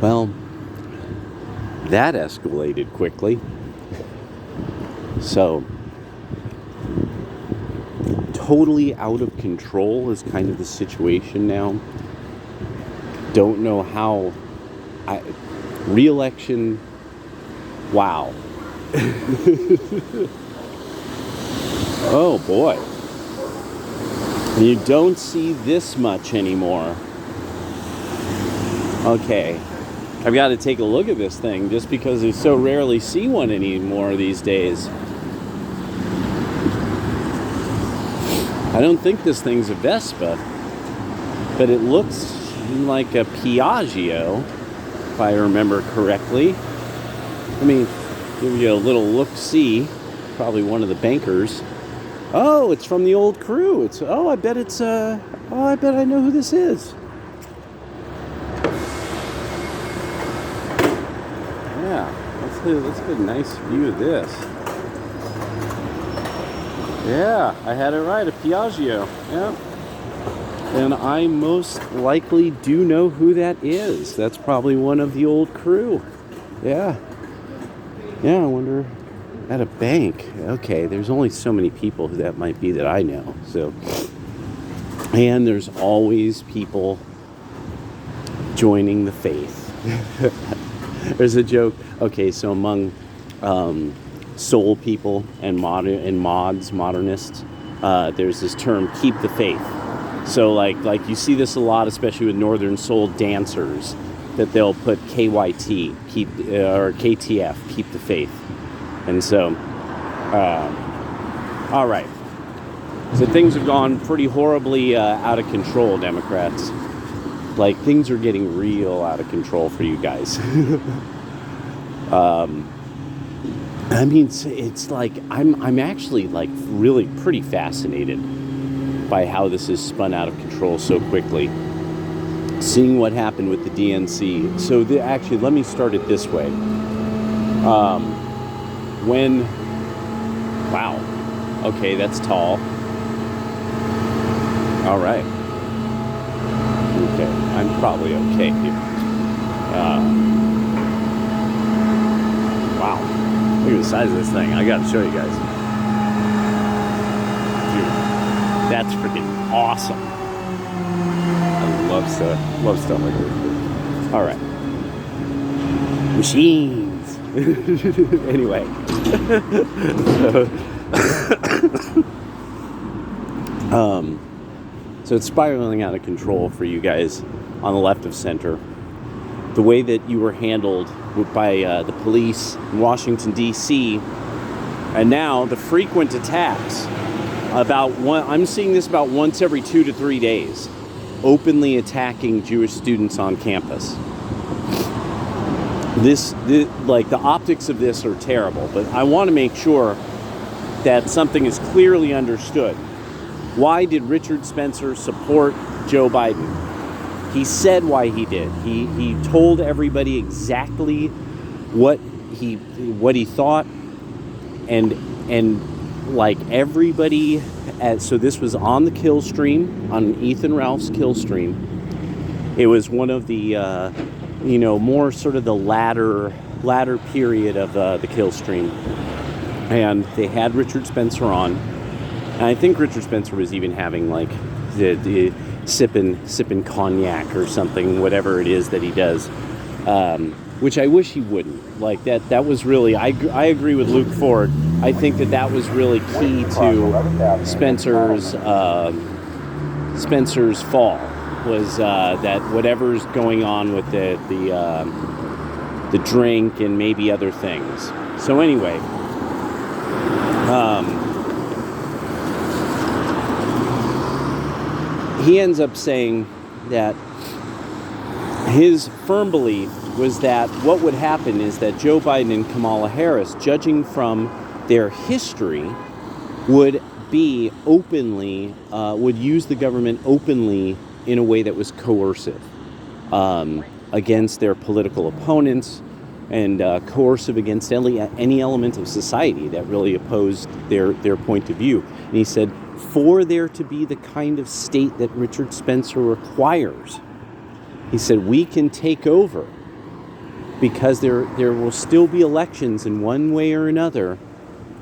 Well, that escalated quickly. So, totally out of control is kind of the situation now. Don't know how. Re-election, wow. Oh boy. You don't see this much anymore. Okay. I've got to take a look at this thing just because I so rarely see one anymore these days. I don't think this thing's a Vespa, but it looks like a Piaggio, if I remember correctly. Let me give you a little look-see. Probably one of the bankers. Oh, it's from the old crew. I bet I know who this is. Yeah, let's get a nice view of this. Yeah, I had it right, a Piaggio. Yeah. And I most likely do know who that is. That's probably one of the old crew. Yeah. Yeah, I wonder, at a bank. Okay, there's only so many people who that might be that I know. So, and there's always people joining the faith. There's a joke. Okay, so among soul people and modernists, there's this term, keep the faith. So like you see this a lot, especially with Northern Soul dancers, that they'll put KYT, or KTF, keep the faith. And so, all right. So things have gone pretty horribly out of control, Democrats. Like, things are getting real out of control for you guys. I mean, it's like, I'm actually, like, really pretty fascinated by how this has spun out of control so quickly. Seeing what happened with the DNC. So, actually, let me start it this way. Wow. Okay, that's tall. All right. Okay, I'm probably okay here. Wow. Look at the size of this thing. I gotta show you guys. Dude, that's freaking awesome. I love stuff like this. All right. Machines. Anyway. So it's spiraling out of control for you guys on the left of center. The way that you were handled by the police in Washington, D.C., and now the frequent attacks. I'm seeing this about once every 2 to 3 days, openly attacking Jewish students on campus. The optics of this are terrible, but I want to make sure that something is clearly understood. Why did Richard Spencer support Joe Biden? He said why he did. He told everybody exactly what he thought, and like everybody. So this was on the kill stream, on Ethan Ralph's kill stream. It was one of the more sort of the latter period of the kill stream, and they had Richard Spencer on. And I think Richard Spencer was even having like the sipping cognac or something, whatever it is that he does, which I wish he wouldn't. Like that was really, I agree with Luke Ford. I think that was really key to Spencer's fall, was that whatever's going on with the drink and maybe other things. So anyway, he ends up saying that his firm belief was that what would happen is that Joe Biden and Kamala Harris, judging from their history, would be openly, would use the government openly in a way that was coercive against their political opponents, and coercive against any element of society that really opposed their point of view. And he said, for there to be the kind of state that Richard Spencer requires, he said, we can take over because there will still be elections in one way or another,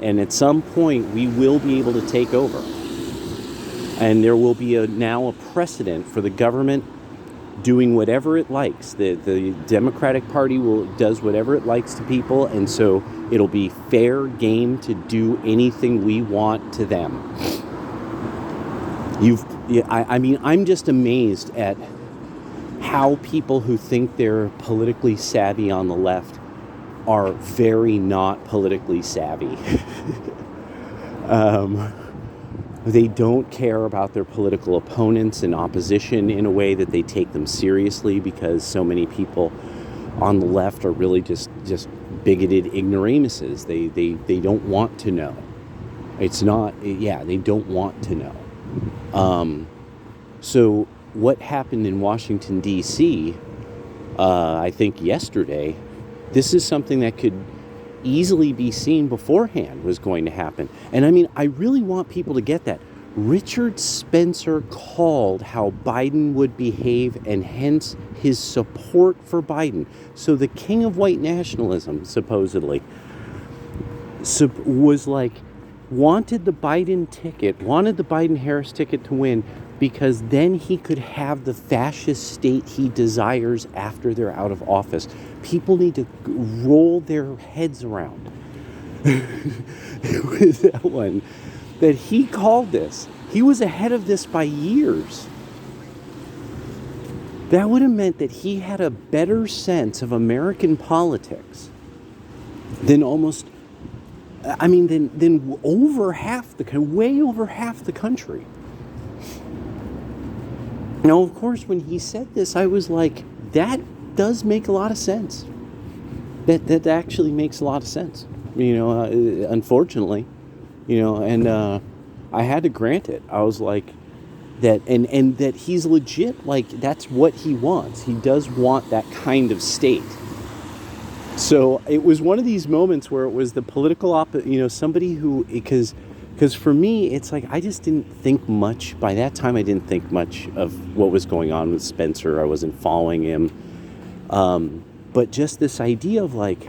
and at some point we will be able to take over. And there will be now a precedent for the government doing whatever it likes. The Democratic Party does whatever it likes to people, and so it'll be fair game to do anything we want to them. I'm just amazed at how people who think they're politically savvy on the left are very not politically savvy. They don't care about their political opponents and opposition in a way that they take them seriously, because so many people on the left are really just bigoted ignoramuses. They don't want to know. They don't want to know. So what happened in Washington, D.C., I think yesterday, this is something that could easily be seen beforehand was going to happen. And I mean, I really want people to get that. Richard Spencer called how Biden would behave, and hence his support for Biden. So the king of white nationalism, supposedly, was like, wanted the Biden-Harris ticket to win, because then he could have the fascist state he desires after they're out of office. People need to roll their heads around. It was that one that he called this. He was ahead of this by years. That would have meant that he had a better sense of American politics than than over half way over half the country. Now, of course, when he said this, I was like, that does make a lot of sense. That actually makes a lot of sense. Unfortunately, and I had to grant it. I was like, that, and that he's legit, like, that's what he wants. He does want that kind of state. So it was one of these moments where it was the political somebody who, because for me, it's like, I just didn't think much. By that time, I didn't think much of what was going on with Spencer. I wasn't following him. But just this idea of like,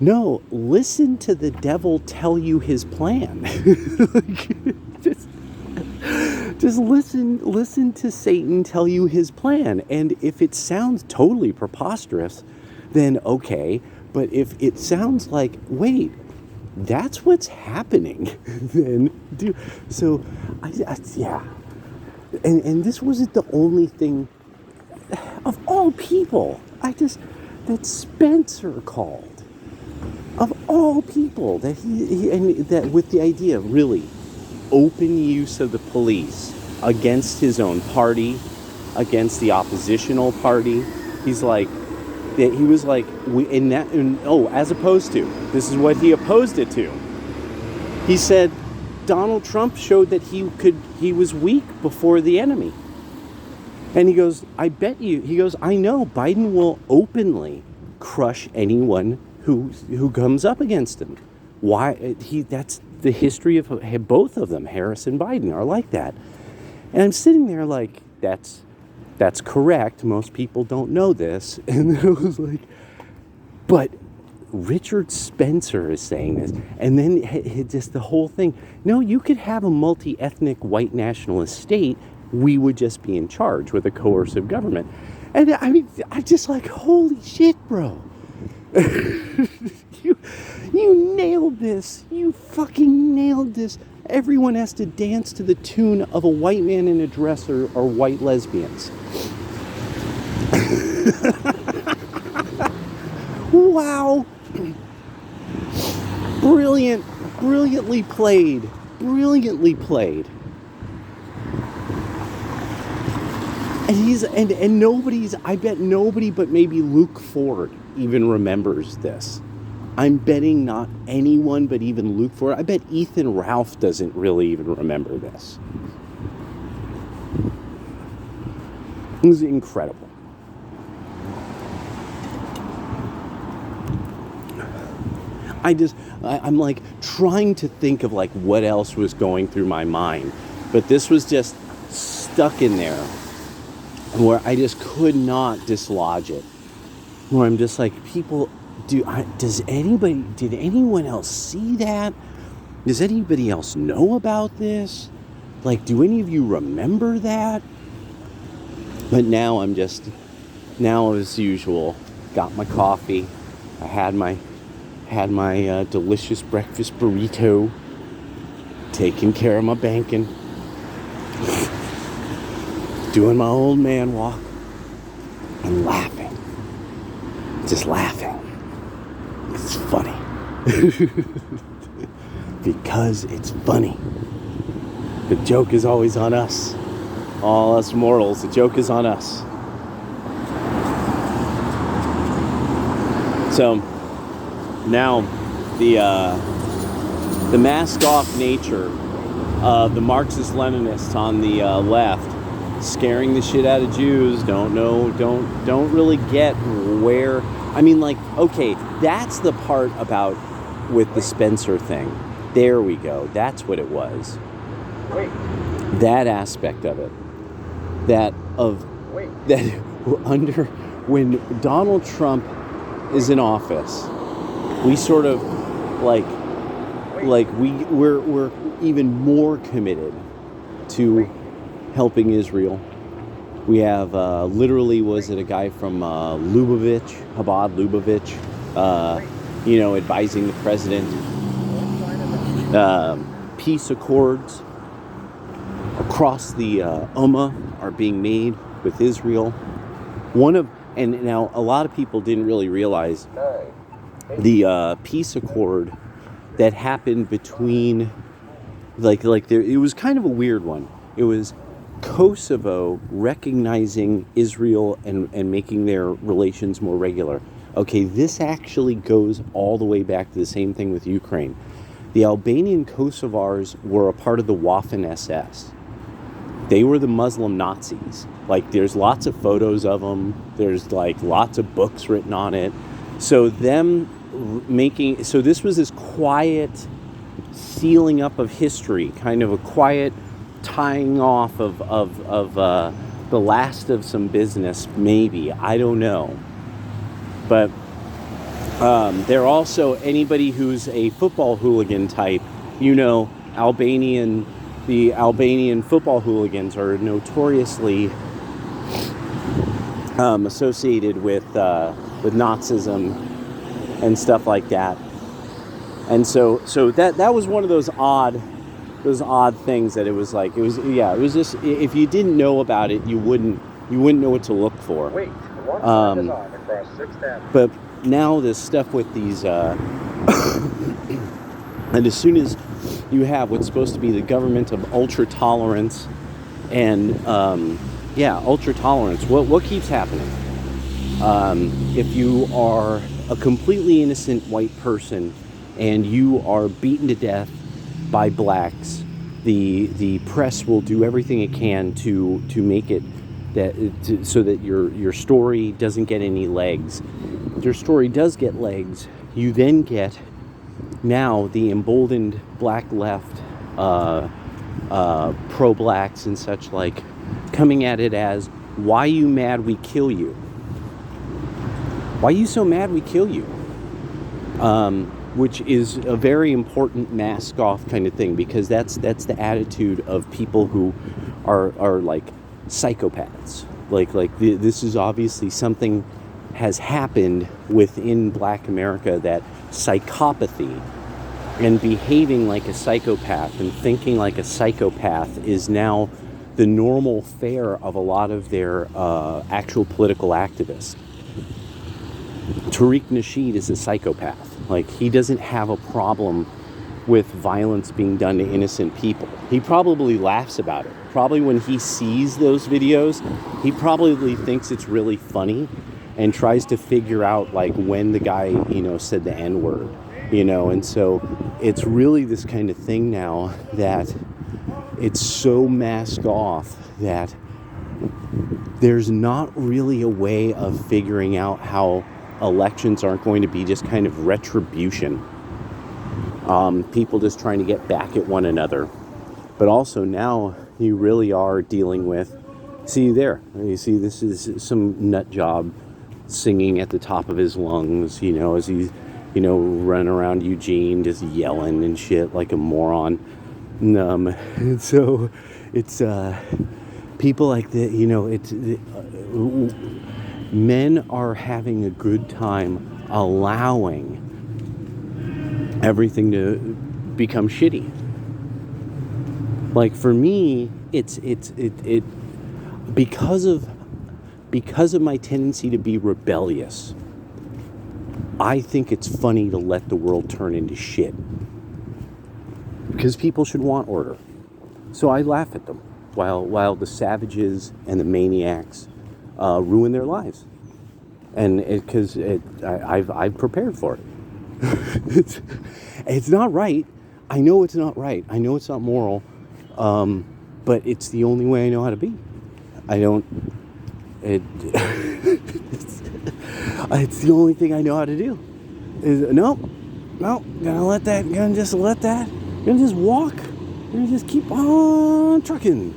no, listen to the devil tell you his plan. just listen to Satan tell you his plan. And if it sounds totally preposterous, then okay. But if it sounds like, wait, that's what's happening, then do. So, yeah. And this wasn't the only thing, of all people, that Spencer called. Of all people, that that with the idea of really open use of the police against his own party, against the oppositional party. He was like, as opposed to, this is what he opposed it to. He said Donald Trump showed that he was weak before the enemy. And he goes, I know Biden will openly crush anyone who comes up against him. Why? That's the history of both of them, Harris and Biden, are like that. And I'm sitting there like, that's correct. Most people don't know this. And I was like, but Richard Spencer is saying this. And then just the whole thing. No, you could have a multi-ethnic white nationalist state. We would just be in charge with a coercive government. And I mean, I'm just like, holy shit, bro. You nailed this. You fucking nailed this. Everyone has to dance to the tune of a white man in a dress or white lesbians. Wow. Brilliantly played. And I bet nobody but maybe Luke Ford even remembers this. I'm betting not anyone but even Luke Ford. I bet Ethan Ralph doesn't really even remember this. It was incredible. I'm like trying to think of like what else was going through my mind. But this was just stuck in there where I just could not dislodge it. where I'm just like, people, did anyone else see that? Does anybody else know about this? Like, do any of you remember that? But now now as usual, got my coffee. I had my delicious breakfast burrito, taking care of my banking, doing my old man walk, and laughing. Just laughing. It's funny. Because it's funny. The joke is always on us. All us mortals, the joke is on us. So now the masked off nature of the Marxist-Leninists on the left, scaring the shit out of Jews, don't really get where. I mean, like, okay, that's the part about with the Spencer thing. There we go. That's what it was. That aspect of it. That under when Donald Trump is in office, we sort of we're even more committed to helping Israel. We have literally, was it a guy from Chabad Lubavitch, advising the president. Peace accords across the Ummah are being made with Israel. And now a lot of people didn't really realize the peace accord that happened between, it was kind of a weird one. It was Kosovo recognizing Israel and making their relations more regular. Okay, this actually goes all the way back to the same thing with Ukraine. The Albanian Kosovars were a part of the Waffen-SS. They were the Muslim Nazis. Like, there's lots of photos of them. There's, lots of books written on it. So this was this quiet sealing up of history, kind of a quiet tying off of the last of some business, maybe. I don't know. But they're also, anybody who's a football hooligan type, the Albanian football hooligans are notoriously associated with Nazism and stuff like that. And so that was one of those odd things that it was just, if you didn't know about it, you wouldn't know what to look for. Wait, one side is on across 6th Avenue. But now this stuff with these and as soon as you have what's supposed to be the government of ultra tolerance and ultra tolerance, what keeps happening? If you are a completely innocent white person and you are beaten to death by blacks, the press will do everything it can to make it so that your story doesn't get any legs. If your story does get legs, you then get now the emboldened black left, pro-blacks and such like, coming at it as, why you mad we kill you? Why you so mad we kill you? Which is a very important mask off kind of thing, because that's the attitude of people who are like psychopaths. This is obviously something has happened within Black America, that psychopathy and behaving like a psychopath and thinking like a psychopath is now the normal fare of a lot of their actual political activists. Tariq Nasheed is a psychopath. He doesn't have a problem with violence being done to innocent people. He probably laughs about it. Probably when he sees those videos, he probably thinks it's really funny and tries to figure out when the guy, said the N-word, and so it's really this kind of thing now that it's so masked off that there's not really a way of figuring out how elections aren't going to be just kind of retribution. People just trying to get back at one another. But also now you really are dealing with, you see, this is some nut job singing at the top of his lungs, as he's, running around Eugene just yelling and shit like a moron. And so it's people like that, men are having a good time allowing everything to become shitty. Like for me, it's because of my tendency to be rebellious. I think it's funny to let the world turn into shit. Because people should want order. So I laugh at them while the savages and the maniacs ruin their lives. And because I've prepared for it. It's not right. I know it's not right. I know it's not moral. But it's the only way I know how to be. It's the only thing I know how to do. Gonna just walk. Gonna just keep on trucking.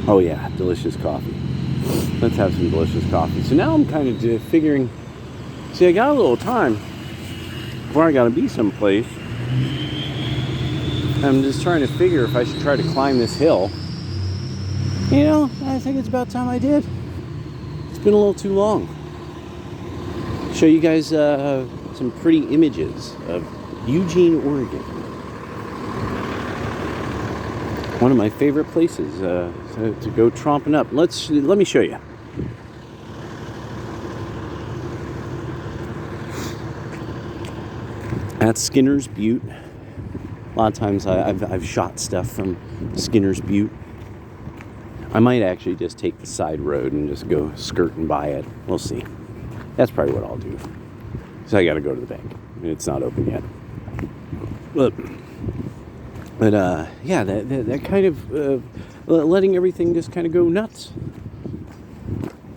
Oh yeah, delicious coffee. Let's have some delicious coffee. So now I'm kind of figuring, I got a little time before I gotta be someplace. I'm just trying to figure if I should try to climb this hill. I think it's about time I did. It's been a little too long. Show you guys some pretty images of Eugene, Oregon. One of my favorite places to go tromping up. Let me show you. That's Skinner's Butte. A lot of times I've shot stuff from Skinner's Butte. I might actually just take the side road and just go skirting by it. We'll see. That's probably what I'll do. So I got to go to the bank. It's not open yet. But yeah, that kind of letting everything just kind of go nuts.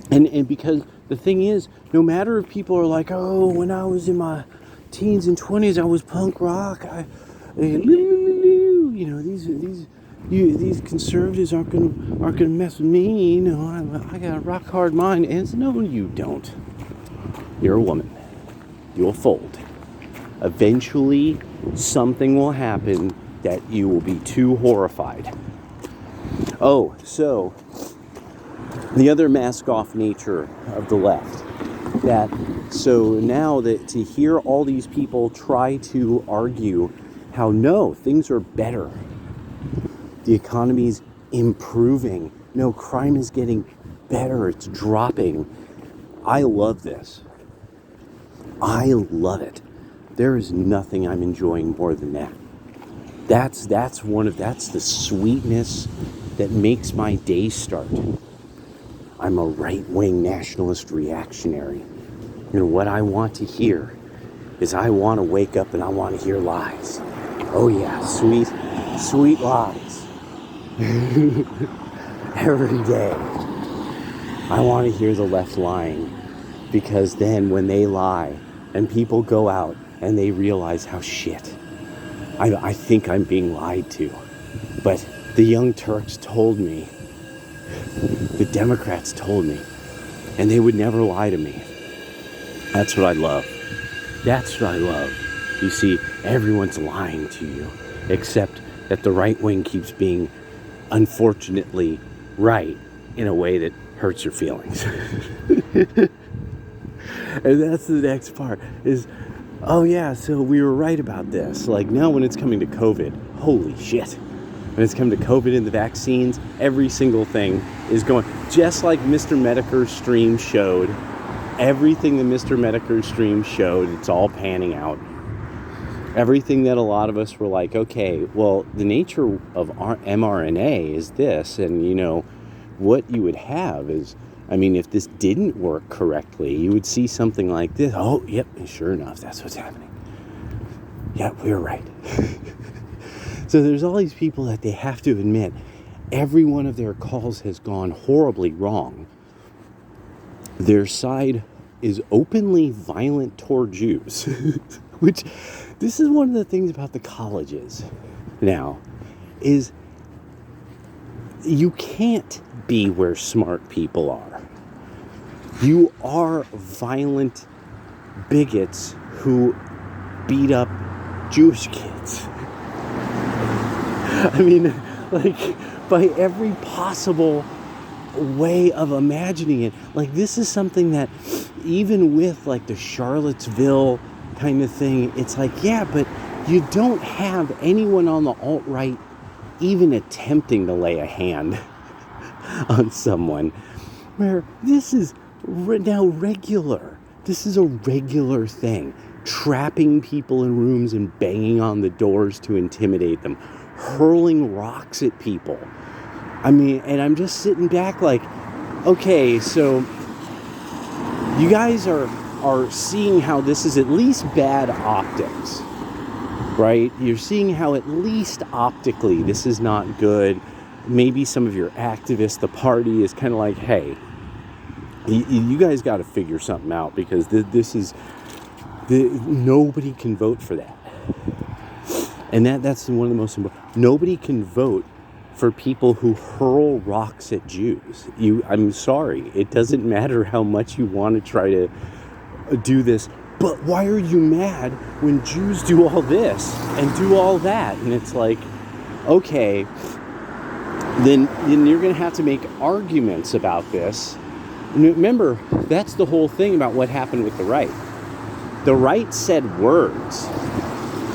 And because the thing is, no matter if people are like, oh, when I was in my teens and 20s, I was punk rock. These conservatives aren't gonna mess with me. I got a rock hard mind. And no, you don't. You're a woman. You'll fold. Eventually, something will happen that you will be too horrified. Oh, so the other mask-off nature of the left. So now that to hear all these people try to argue how no, things are better. The economy's improving. No, crime is getting better. It's dropping. I love this. I love it. There is nothing I'm enjoying more than that. That's the sweetness that makes my day start. I'm a right-wing nationalist reactionary. What I want to hear is I want to wake up and I want to hear lies. Oh yeah, sweet lies. Every day. I want to hear the left lying, because then when they lie and people go out and they realize how shit, I think I'm being lied to. But the Young Turks told me, the Democrats told me, and they would never lie to me. That's what I love. That's what I love. You see, everyone's lying to you, except that the right wing keeps being, unfortunately, right in a way that hurts your feelings. And that's the next part is, oh yeah, so we were right about this. Like now when it's coming to COVID, holy shit. When it's coming to COVID and the vaccines, every single thing is going, just like Mr. Medicare's stream showed, everything that Mr. Medicare's stream showed, it's all panning out. Everything that a lot of us were like, okay, well, the nature of mRNA is this, and what you would have is, if this didn't work correctly, you would see something like this. Oh, yep, sure enough, that's what's happening. Yep, we were right. So there's all these people that they have to admit every one of their calls has gone horribly wrong. Their side is openly violent toward Jews, which this is one of the things about the colleges now, is you can't be where smart people are. You are violent bigots who beat up Jewish kids. I mean, like, by every possible way of imagining it. Like, this is something that, even with, like, the Charlottesville kind of thing, it's like, yeah, but you don't have anyone on the alt-right even attempting to lay a hand on someone. Where this is now regular. This is a regular thing. Trapping people in rooms and banging on the doors to intimidate them. Hurling rocks at people. I mean, and I'm just sitting back like, okay, so you guys are seeing how this is at least bad optics, right? You're seeing how at least optically this is not good. Maybe some of your activists, the party is kind of like, hey, you guys got to figure something out, because nobody can vote for that. And that's one of the most important. Nobody can vote for people who hurl rocks at Jews. I'm sorry. It doesn't matter how much you want to try to do this. But why are you mad when Jews do all this and do all that? And it's like, okay, then you're going to have to make arguments about this. And remember, that's the whole thing about what happened with the right. The right said words,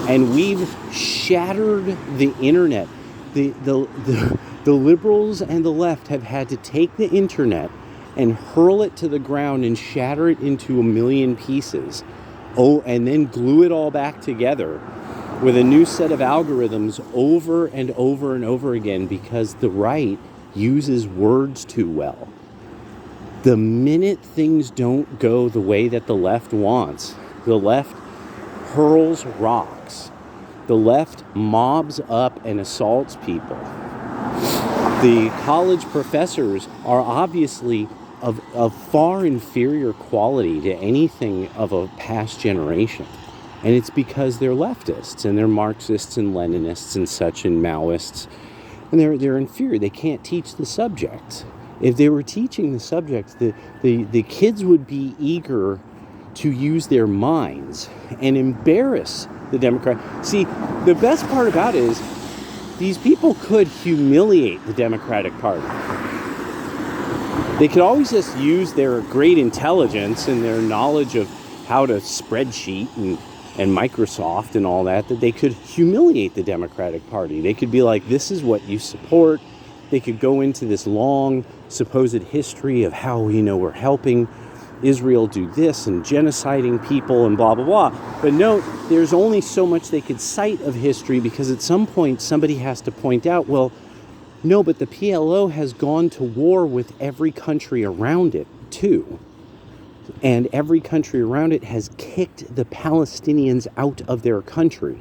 and we've shattered the internet. The liberals and the left have had to take the internet and hurl it to the ground and shatter it into a million pieces. Oh, and then glue it all back together with a new set of algorithms over and over and over again, because the right uses words too well. The minute things don't go the way that the left wants, the left hurls rocks. The left mobs up and assaults people. The college professors are obviously of far inferior quality to anything of a past generation. And it's because they're leftists, and they're Marxists and Leninists and such, and Maoists. And they're inferior. They can't teach the subjects. If they were teaching the subjects, the kids would be eager to use their minds and embarrass the Democrat. See, the best part about it is these people could humiliate the Democratic Party. They could always just use their great intelligence and their knowledge of how to spreadsheet and Microsoft and all that they could humiliate the Democratic Party. They could be like, this is what you support. They could go into this long supposed history of how, we're helping Israel do this and genociding people and blah, blah, blah. But note, there's only so much they could cite of history, because at some point somebody has to point out, well, no, but the PLO has gone to war with every country around it too. And every country around it has kicked the Palestinians out of their country.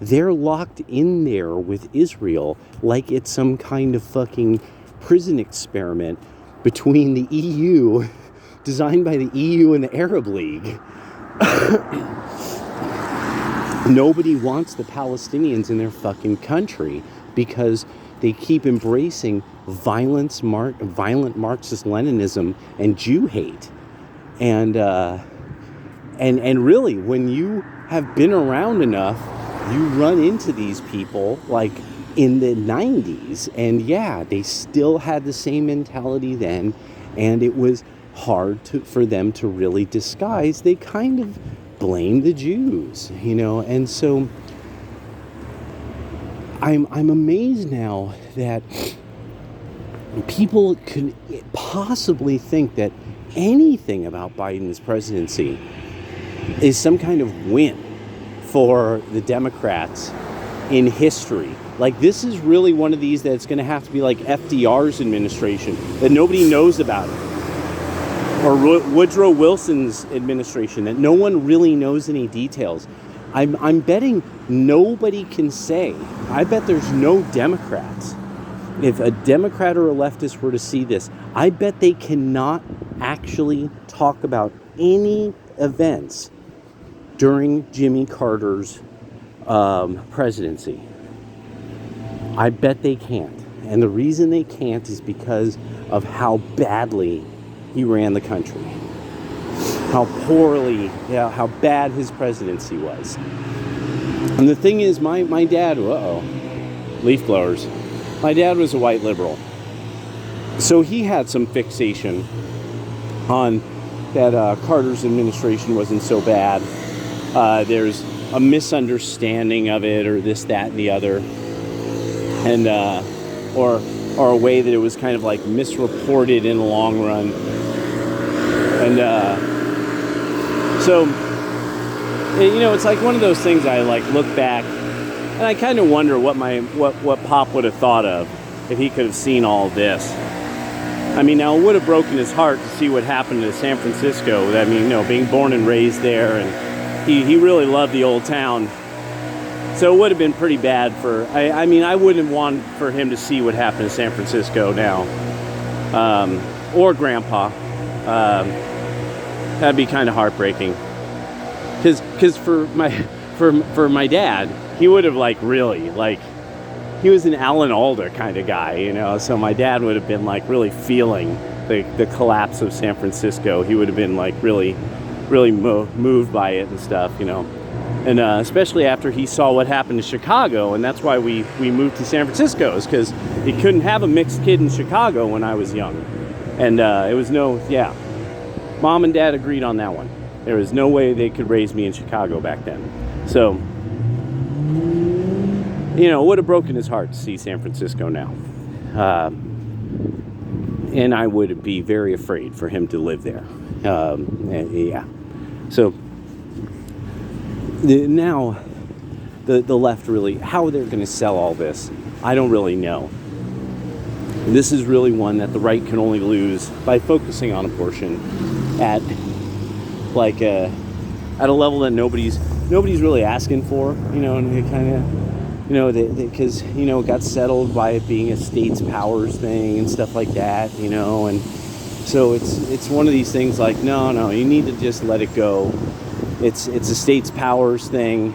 They're locked in there with Israel like it's some kind of fucking prison experiment between the EU, designed by the EU and the Arab League. Nobody wants the Palestinians in their fucking country because they keep embracing violent Marxist-Leninism and Jew hate. And really, when you have been around enough, you run into these people like in the 90s. And yeah, they still had the same mentality then. And it was hard for them to really disguise. They kind of blame the Jews, and so I'm amazed now that people could possibly think that anything about Biden's presidency is some kind of win for the Democrats in history. Like, this is really one of these that's going to have to be like FDR's administration that nobody knows about it. Or Woodrow Wilson's administration, that no one really knows any details. I'm betting nobody can say. I bet there's no Democrats. If a Democrat or a leftist were to see this, I bet they cannot actually talk about any events during Jimmy Carter's presidency. I bet they can't. And the reason they can't is because of how badly he ran the country, how poorly, how bad his presidency was. And the thing is, my dad, leaf blowers. My dad was a white liberal. So he had some fixation on that Carter's administration wasn't so bad. There's a misunderstanding of it, or this, that, and the other. And, or a way that it was kind of like misreported in the long run. And, so, it's like one of those things I like look back and I kind of wonder what Pop would have thought of if he could have seen all this. I mean, now it would have broken his heart to see what happened to San Francisco. I mean, being born and raised there, and he really loved the old town. So it would have been pretty bad for, I wouldn't want for him to see what happened to San Francisco now. Or Grandpa. That'd be kind of heartbreaking. Because for my dad, he would have he was an Alan Alda kind of guy, so my dad would have been really feeling the collapse of San Francisco. He would have been really, really moved by it and stuff, and especially after he saw what happened to Chicago, and that's why we moved to San Francisco, is because he couldn't have a mixed kid in Chicago when I was young, and it was Mom and Dad agreed on that one. There was no way they could raise me in Chicago back then. So, it would have broken his heart to see San Francisco now. And I would be very afraid for him to live there. So, now, the left really, how they're going to sell all this, I don't really know. This is really one that the right can only lose by focusing on abortion at a level that nobody's really asking for, and it kind of, because it got settled by it being a state's powers thing and stuff like that, and so it's one of these things no, you need to just let it go. It's a state's powers thing.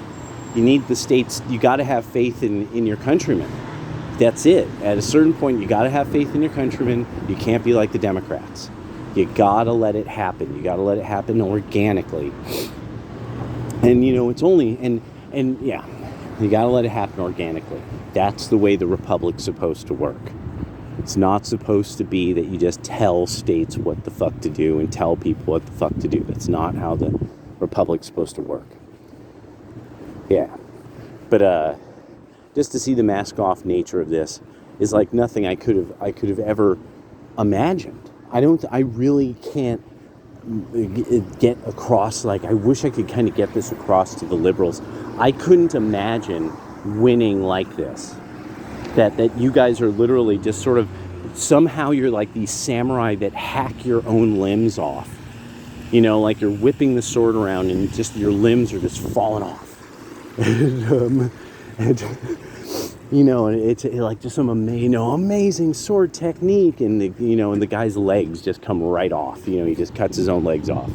You need the states. You got to have faith in your countrymen. That's it. At a certain point, you got to have faith in your countrymen. You can't be like the Democrats. You gotta let it happen. You gotta let it happen organically. And it's only you gotta let it happen organically. That's the way the republic's supposed to work. It's not supposed to be that you just tell states what the fuck to do and tell people what the fuck to do. That's not how the republic's supposed to work. Yeah. But just to see the mask off nature of this is like nothing I could have ever imagined. I really can't get across, I wish I could kind of get this across to the liberals. I couldn't imagine winning like this. That you guys are literally just sort of, somehow you're like these samurai that hack your own limbs off. Like you're whipping the sword around and just your limbs are just falling off. And it's like just some amazing sword technique, and the guy's legs just come right off. He just cuts his own legs off.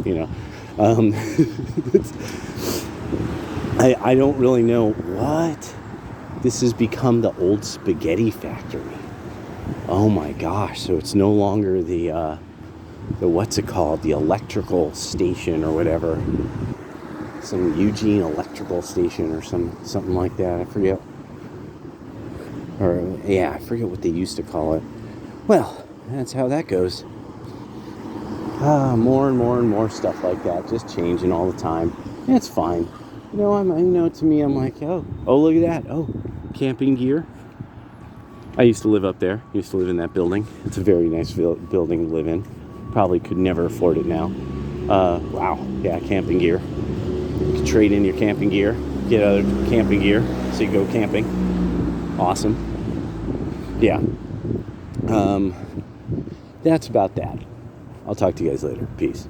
I don't really know what this has become, the old spaghetti factory. Oh my gosh! So it's no longer the what's it called? The electrical station or whatever. Some Eugene electrical station or something like that. I forget. I forget what they used to call it. Well, that's how that goes. More and more stuff like that, just changing all the time. And it's fine. To me, I'm like, oh, look at that. Oh, camping gear. I used to live up there. I used to live in that building. It's a very nice building to live in. Probably could never afford it now. Wow. Yeah, camping gear. You can trade in your camping gear, get other camping gear, so you go camping. Awesome. Yeah. That's about that. I'll talk to you guys later. Peace.